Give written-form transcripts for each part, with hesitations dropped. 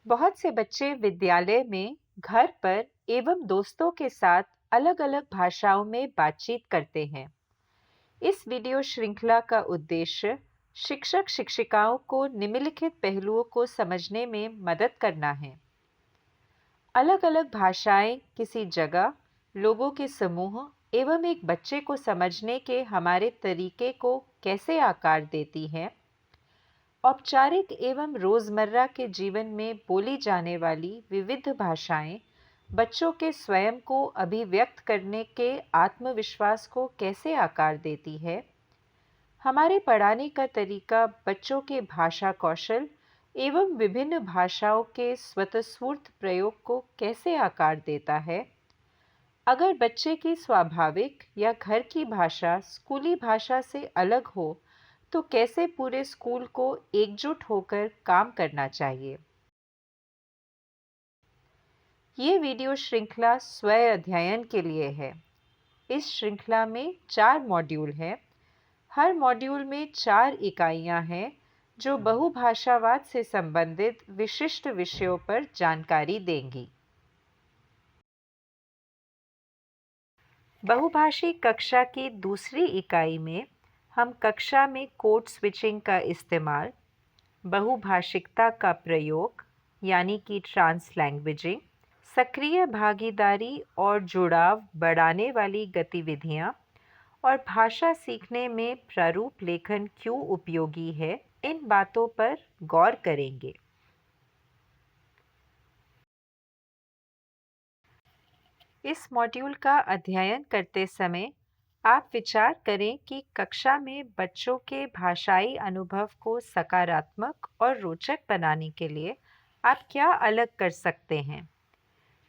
बहुत से बच्चे विद्यालय में, घर पर एवं दोस्तों के साथ अलग-अलग भाषाओं में बातचीत करते हैं। इस वीडियो श्रृंखला का उद्देश्य शिक्षक शिक्षिकाओं को निम्नलिखित पहलुओं को समझने में मदद करना है। अलग-अलग भाषाएं किसी जगह, लोगों के समूह एवं एक बच्चे को समझने के हमारे तरीके को कैसे आकार देती हैं। औपचारिक एवं रोजमर्रा के जीवन में बोली जाने वाली विविध भाषाएं बच्चों के स्वयं को अभिव्यक्त करने के आत्मविश्वास को कैसे आकार देती है। हमारे पढ़ाने का तरीका बच्चों के भाषा कौशल एवं विभिन्न भाषाओं के स्वतःस्फूर्त प्रयोग को कैसे आकार देता है। अगर बच्चे की स्वाभाविक या घर की भाषा स्कूली भाषा से अलग हो, तो कैसे पूरे स्कूल को एकजुट होकर काम करना चाहिए। ये वीडियो श्रृंखला स्व अध्ययन के लिए है। इस श्रृंखला में 4 मॉड्यूल हैं। हर मॉड्यूल में 4 इकाइयां हैं जो बहुभाषावाद से संबंधित विशिष्ट विषयों पर जानकारी देंगी। बहुभाषी कक्षा की दूसरी इकाई में हम कक्षा में कोड स्विचिंग का इस्तेमाल, बहुभाषिकता का प्रयोग यानी कि ट्रांसलैंग्वेजिंग, सक्रिय भागीदारी और जुड़ाव बढ़ाने वाली गतिविधियां और भाषा सीखने में प्रारूप लेखन क्यों उपयोगी है, इन बातों पर गौर करेंगे। इस मॉड्यूल का अध्ययन करते समय आप विचार करें कि कक्षा में बच्चों के भाषाई अनुभव को सकारात्मक और रोचक बनाने के लिए आप क्या अलग कर सकते हैं।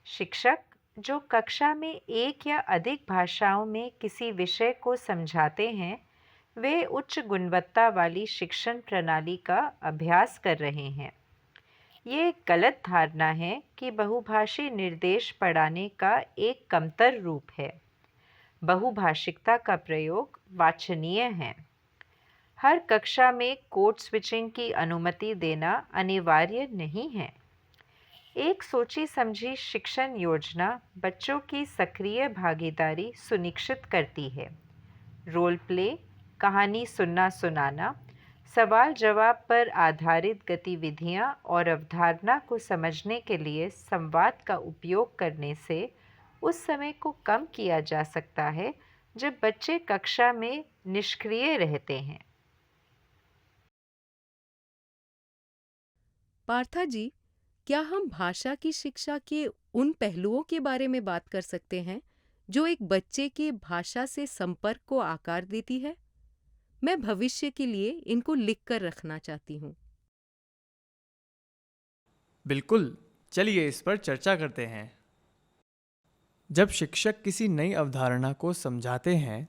शिक्षक जो कक्षा में एक या अधिक भाषाओं में किसी विषय को समझाते हैं, वे उच्च गुणवत्ता वाली शिक्षण प्रणाली का अभ्यास कर रहे हैं। ये एक गलत धारणा है कि बहुभाषी निर्देश पढ़ाने का एक कमतर रूप है। बहुभाषिकता का प्रयोग वांछनीय है। हर कक्षा में कोड स्विचिंग की अनुमति देना अनिवार्य नहीं है। एक सोची समझी शिक्षण योजना बच्चों की सक्रिय भागीदारी सुनिश्चित करती है। रोल प्ले, कहानी सुनना सुनाना, सवाल जवाब पर आधारित गतिविधियां और अवधारणा को समझने के लिए संवाद का उपयोग करने से उस समय को कम किया जा सकता है जब बच्चे कक्षा में निष्क्रिय रहते हैं। पार्था जी, क्या हम भाषा की शिक्षा के उन पहलुओं के बारे में बात कर सकते हैं जो एक बच्चे के भाषा से संपर्क को आकार देती है? मैं भविष्य के लिए इनको लिख कर रखना चाहती हूँ। बिल्कुल, चलिए इस पर चर्चा करते हैं। जब शिक्षक किसी नई अवधारणा को समझाते हैं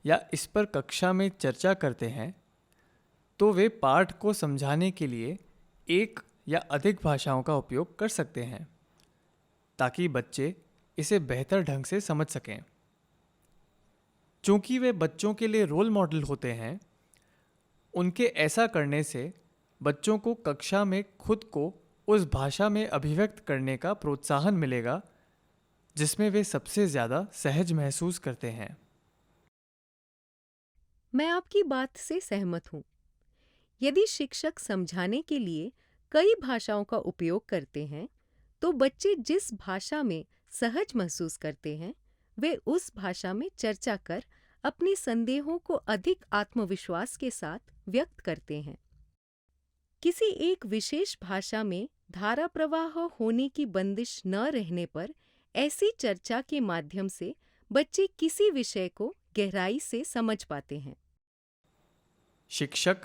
या इस पर कक्षा में चर्चा करते हैं, तो वे पाठ को समझाने के लिए एक या अधिक भाषाओं का उपयोग कर सकते हैं ताकि बच्चे इसे बेहतर ढंग से समझ सकें। चूंकि वे बच्चों के लिए रोल मॉडल होते हैं, उनके ऐसा करने से बच्चों को कक्षा में खुद को उस भाषा में अभिव्यक्त करने का प्रोत्साहन मिलेगा जिसमें वे सबसे ज़्यादा सहज महसूस करते हैं। मैं आपकी बात से सहमत हूँ। यदि शिक्षक समझाने के लिए कई भाषाओं का उपयोग करते हैं, तो बच्चे जिस भाषा में सहज महसूस करते हैं, वे उस भाषा में चर्चा कर अपने संदेहों को अधिक आत्मविश्वास के साथ व्यक्त करते हैं। किसी एक विशेष भाषा में धारा प्रवाह होने की बंदिश न रहने पर ऐसी चर्चा के माध्यम से बच्चे किसी विषय को गहराई से समझ पाते हैं। शिक्षक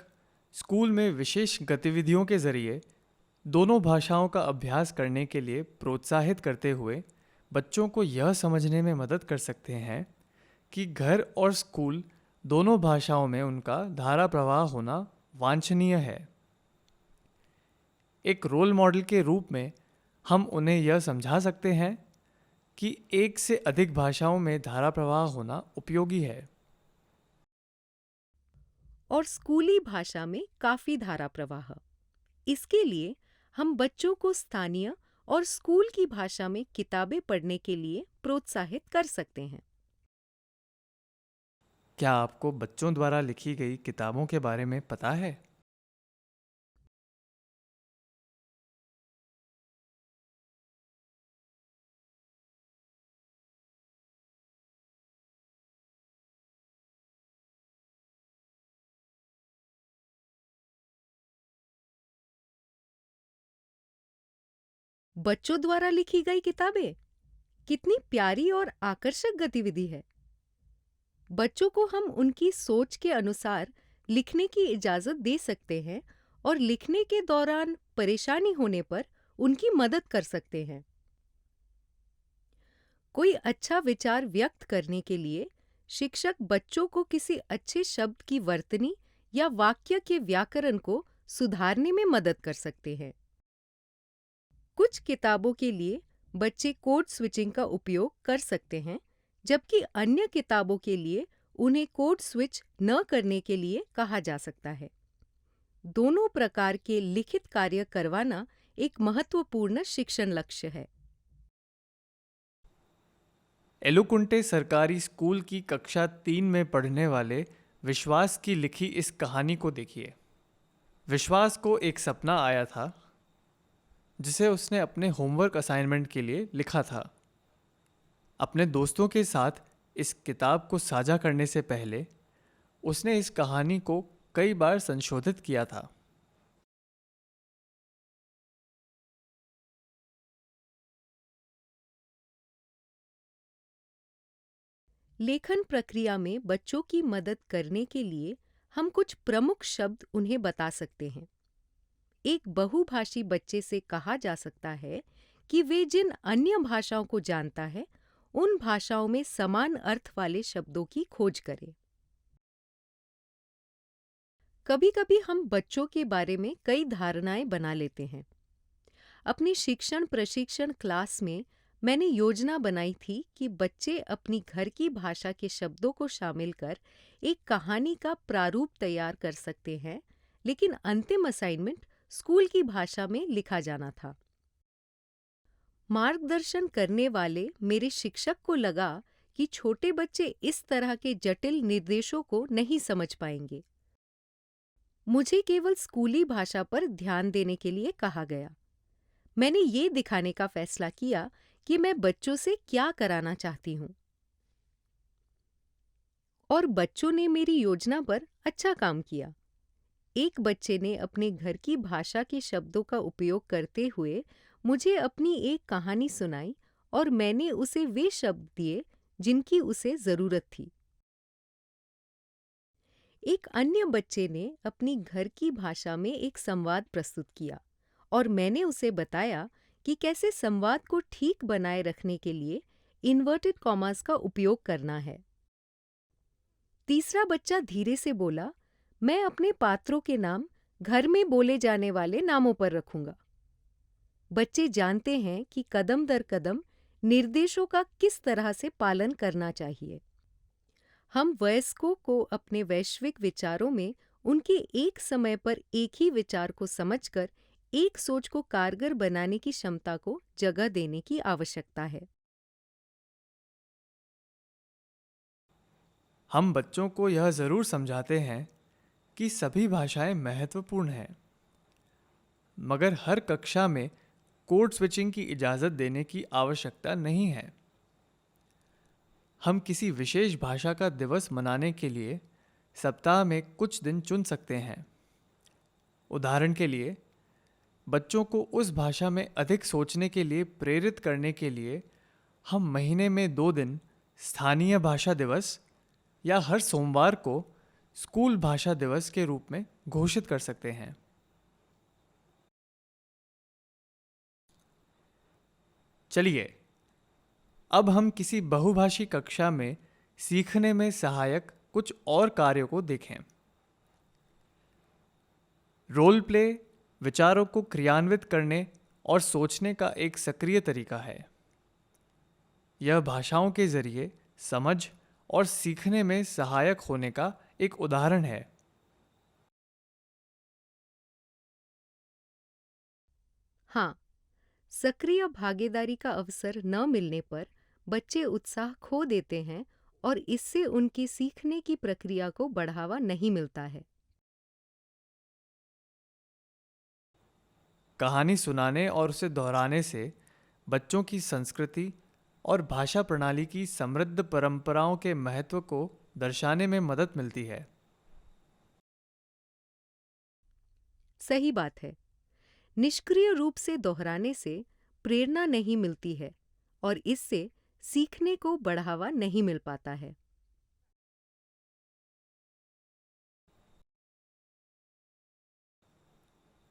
स्कूल में विशेष गतिविधियों के जरिए दोनों भाषाओं का अभ्यास करने के लिए प्रोत्साहित करते हुए बच्चों को यह समझने में मदद कर सकते हैं कि घर और स्कूल दोनों भाषाओं में उनका धारा प्रवाह होना वांछनीय है। एक रोल मॉडल के रूप में हम उन्हें यह समझा सकते हैं कि एक से अधिक भाषाओं में धारा प्रवाह होना उपयोगी है। और स्कूली भाषा में काफी धारा प्रवाह। इसके लिए हम बच्चों को स्थानीय और स्कूल की भाषा में किताबें पढ़ने के लिए प्रोत्साहित कर सकते हैं। क्या आपको बच्चों द्वारा लिखी गई किताबों के बारे में पता है? बच्चों द्वारा लिखी गई किताबें कितनी प्यारी और आकर्षक गतिविधि है। बच्चों को हम उनकी सोच के अनुसार लिखने की इजाजत दे सकते हैं और लिखने के दौरान परेशानी होने पर उनकी मदद कर सकते हैं। कोई अच्छा विचार व्यक्त करने के लिए शिक्षक बच्चों को किसी अच्छे शब्द की वर्तनी या वाक्य के व्याकरण को सुधारने में मदद कर सकते हैं। कुछ किताबों के लिए बच्चे कोड स्विचिंग का उपयोग कर सकते हैं, जबकि अन्य किताबों के लिए उन्हें कोड स्विच न करने के लिए कहा जा सकता है। दोनों प्रकार के लिखित कार्य करवाना एक महत्वपूर्ण शिक्षण लक्ष्य है। एलुकुंटे सरकारी स्कूल की कक्षा 3 में पढ़ने वाले विश्वास की लिखी इस कहानी को देखिए। विश्वास को एक सपना आया था जिसे उसने अपने होमवर्क असाइनमेंट के लिए लिखा था। अपने दोस्तों के साथ इस किताब को साझा करने से पहले उसने इस कहानी को कई बार संशोधित किया था। लेखन प्रक्रिया में बच्चों की मदद करने के लिए हम कुछ प्रमुख शब्द उन्हें बता सकते हैं। एक बहुभाषी बच्चे से कहा जा सकता है कि वे जिन अन्य भाषाओं को जानता है, उन भाषाओं में समान अर्थ वाले शब्दों की खोज करें। कभी-कभी हम बच्चों के बारे में कई धारणाएं बना लेते हैं। अपनी शिक्षण प्रशिक्षण क्लास में मैंने योजना बनाई थी कि बच्चे अपनी घर की भाषा के शब्दों को शामिल कर एक कहानी का प्रारूप तैयार कर सकते हैं, लेकिन अंतिम असाइनमेंट स्कूल की भाषा में लिखा जाना था। मार्गदर्शन करने वाले मेरे शिक्षक को लगा कि छोटे बच्चे इस तरह के जटिल निर्देशों को नहीं समझ पाएंगे। मुझे केवल स्कूली भाषा पर ध्यान देने के लिए कहा गया। मैंने ये दिखाने का फैसला किया कि मैं बच्चों से क्या कराना चाहती हूँ, और बच्चों ने मेरी योजना पर अच्छा काम किया। एक बच्चे ने अपने घर की भाषा के शब्दों का उपयोग करते हुए मुझे अपनी एक कहानी सुनाई और मैंने उसे वे शब्द दिए जिनकी उसे जरूरत थी। एक अन्य बच्चे ने अपनी घर की भाषा में एक संवाद प्रस्तुत किया और मैंने उसे बताया कि कैसे संवाद को ठीक बनाए रखने के लिए इन्वर्टेड कॉमास का उपयोग करना है। तीसरा बच्चा धीरे से बोला, मैं अपने पात्रों के नाम घर में बोले जाने वाले नामों पर रखूंगा। बच्चे जानते हैं कि कदम दर कदम निर्देशों का किस तरह से पालन करना चाहिए। हम वयस्कों को अपने वैश्विक विचारों में उनके एक समय पर एक ही विचार को समझकर एक सोच को कारगर बनाने की क्षमता को जगह देने की आवश्यकता है। हम बच्चों को यह ज़रूर समझाते हैं कि सभी भाषाएं महत्वपूर्ण हैं, मगर हर कक्षा में कोड स्विचिंग की इजाज़त देने की आवश्यकता नहीं है। हम किसी विशेष भाषा का दिवस मनाने के लिए सप्ताह में कुछ दिन चुन सकते हैं। उदाहरण के लिए, बच्चों को उस भाषा में अधिक सोचने के लिए प्रेरित करने के लिए हम महीने में 2 दिन स्थानीय भाषा दिवस या हर सोमवार को स्कूल भाषा दिवस के रूप में घोषित कर सकते हैं। चलिए, अब हम किसी बहुभाषी कक्षा में सीखने में सहायक कुछ और कार्यों को देखें। रोल प्ले विचारों को क्रियान्वित करने और सोचने का एक सक्रिय तरीका है। यह भाषाओं के जरिए समझ और सीखने में सहायक होने का एक उदाहरण है। हाँ, सक्रिय भागीदारी का अवसर न मिलने पर बच्चे उत्साह खो देते हैं और इससे उनकी सीखने की प्रक्रिया को बढ़ावा नहीं मिलता है। कहानी सुनाने और उसे दोहराने से बच्चों की संस्कृति और भाषा प्रणाली की समृद्ध परंपराओं के महत्व को दर्शाने में मदद मिलती है। सही बात है। निष्क्रिय रूप से दोहराने से प्रेरणा नहीं मिलती है और इससे सीखने को बढ़ावा नहीं मिल पाता है।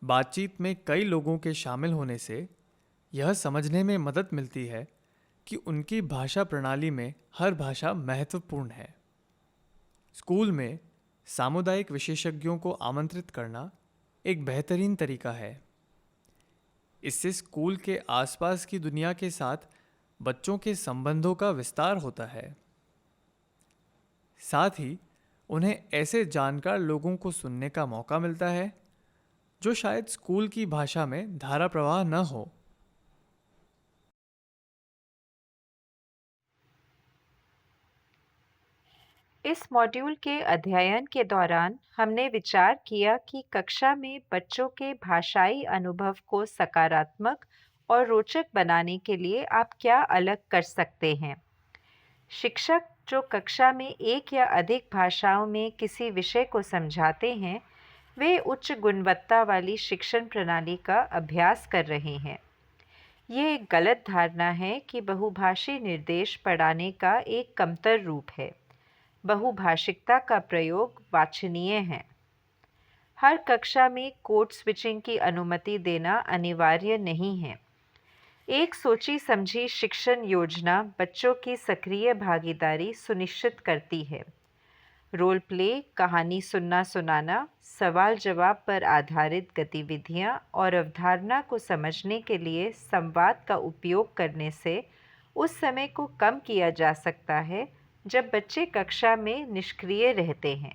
बातचीत में कई लोगों के शामिल होने से यह समझने में मदद मिलती है कि उनकी भाषा प्रणाली में हर भाषा महत्वपूर्ण है। स्कूल में सामुदायिक विशेषज्ञों को आमंत्रित करना एक बेहतरीन तरीका है। इससे स्कूल के आसपास की दुनिया के साथ बच्चों के संबंधों का विस्तार होता है। साथ ही उन्हें ऐसे जानकार लोगों को सुनने का मौका मिलता है जो शायद स्कूल की भाषा में धारा प्रवाह न हो। इस मॉड्यूल के अध्ययन के दौरान हमने विचार किया कि कक्षा में बच्चों के भाषाई अनुभव को सकारात्मक और रोचक बनाने के लिए आप क्या अलग कर सकते हैं। शिक्षक जो कक्षा में एक या अधिक भाषाओं में किसी विषय को समझाते हैं, वे उच्च गुणवत्ता वाली शिक्षण प्रणाली का अभ्यास कर रहे हैं। ये एक गलत धारणा है कि बहुभाषी निर्देश पढ़ाने का एक कमतर रूप है। बहुभाषिकता का प्रयोग वांछनीय है। हर कक्षा में कोड स्विचिंग की अनुमति देना अनिवार्य नहीं है। एक सोची समझी शिक्षण योजना बच्चों की सक्रिय भागीदारी सुनिश्चित करती है। रोल प्ले, कहानी सुनना सुनाना, सवाल जवाब पर आधारित गतिविधियाँ और अवधारणा को समझने के लिए संवाद का उपयोग करने से उस समय को कम किया जा सकता है जब बच्चे कक्षा में निष्क्रिय रहते हैं।